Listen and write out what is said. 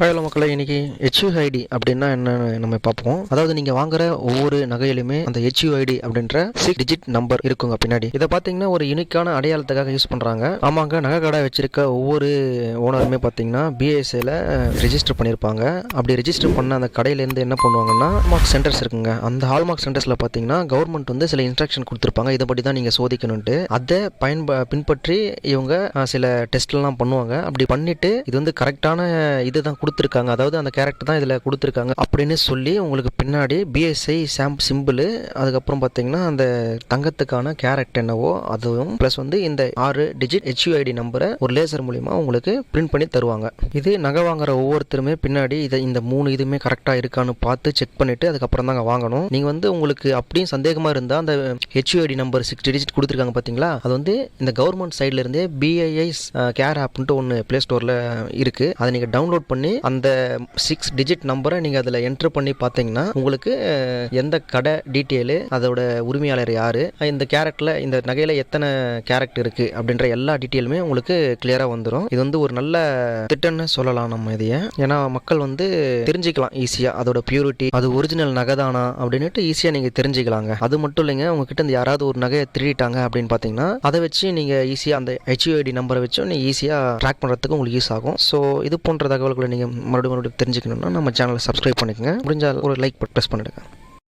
Hello மக்களை, இன்னைக்கு HUID அப்படின்னா என்னன்னு நம்ம பார்ப்போம். அதாவது நீங்க வாங்குற ஒவ்வொரு நகையிலுமே அந்த HUID அப்படின்ற 6 டிஜிட் நம்பர் இருக்குங்க பின்னாடி. இதை பார்த்தீங்கன்னா ஒரு யூனிக்கான அடையாளத்துக்காக யூஸ் பண்றாங்க. ஆமாங்க, நகை கடை வச்சிருக்க ஒவ்வொரு ஓனருமே பார்த்தீங்கன்னா BISல ரெஜிஸ்டர் பண்ணியிருப்பாங்க. அப்படி ரெஜிஸ்டர் பண்ண அந்த கடையிலேருந்து என்ன பண்ணுவாங்கன்னா ஹால்மார்க் சென்டர்ஸ் இருக்குங்க. அந்த ஹால்மார்க் சென்டர்ஸ்ல பார்த்தீங்கன்னா கவர்மெண்ட் வந்து சில இன்ஸ்ட்ரக்ஷன் கொடுத்துருப்பாங்க. இதை படி தான் நீங்க சோதிக்கணும்ட்டு. அதை பின்பற்றி இவங்க சில டெஸ்ட்லாம் பண்ணுவாங்க. அப்படி பண்ணிட்டு இது வந்து கரெக்டான இதுதான் கொடுத்துருக்காங்க, அதாவது அந்த கேரக்டர் தான் இதில் கொடுத்துருக்காங்க அப்படின்னு சொல்லி உங்களுக்கு பின்னாடி BSI சிம்பிள், அதுக்கப்புறம் பார்த்தீங்கன்னா அந்த தங்கத்துக்கான கேரக்டர் என்னவோ அதுவும் ப்ளஸ் வந்து இந்த 6 டிஜிட் HUID நம்பரை ஒரு லேசர் மூலிமா உங்களுக்கு பிரிண்ட் பண்ணி தருவாங்க. இது நகை வாங்குற ஒவ்வொருத்தருமே பின்னாடி இந்த 3 இதுவுமே கரெக்டாக இருக்கான்னு பார்த்து செக் பண்ணிட்டு அதுக்கப்புறம் தாங்க வாங்கணும். நீங்கள் வந்து உங்களுக்கு அப்படியும் சந்தேகமாக இருந்தால் அந்த HUID நம்பர் 6 டிஜிட் கொடுத்துருக்காங்க பார்த்தீங்களா, அது வந்து இந்த கவர்மெண்ட் சைட்ல இருந்தே BIS கேர் ஆப்ன்ட்டு ஒன்று ப்ளே ஸ்டோரில் இருக்கு. அதை நீங்கள் டவுன்லோட் பண்ணி அந்த 6 டிஜிட் நம்பரை நீங்கள் அதில் என்ட்ரு பண்ணி பார்த்தீங்கன்னா உங்களுக்கு எந்த கடை டீட்டெயிலு, அதோட உரிமையாளர் யாரு, இந்த கேரக்டரில் இந்த நகையில் எத்தனை கேரக்டர் இருக்குது அப்படின்ற எல்லா டீட்டெயிலுமே உங்களுக்கு கிளியராக வந்துடும். இது வந்து ஒரு நல்ல திட்டம்னு சொல்லலாம் நம்ம இதையே. ஏன்னா மக்கள் வந்து தெரிஞ்சுக்கலாம் ஈஸியாக அதோட பியூரிட்டி, அது ஒரிஜினல் நகை தானா அப்படின்ட்டு ஈஸியாக நீங்கள் தெரிஞ்சுக்கலாங்க. அது மட்டும் இல்லைங்க, உங்ககிட்ட இருந்து யாராவது ஒரு நகையை திருடிட்டாங்க அப்படின்னு பார்த்தீங்கன்னா அதை வச்சு நீங்கள் ஈஸியாக அந்த HUID நம்பரை வச்சு நீங்கள் ஈஸியாக ட்ராக் பண்ணுறதுக்கு உங்களுக்கு யூஸ் ஆகும். ஸோ இது போன்ற தகவல்களை நீங்கள் மறுபடியும் தெரிஞ்சுக்கணும்னா நம்ம சேனலை சப்ஸ்கிரைப் பண்ணிக்கோங்க. முடிஞ்சால் ஒரு லைக் ப்ரெஸ் பண்ணிடுங்க.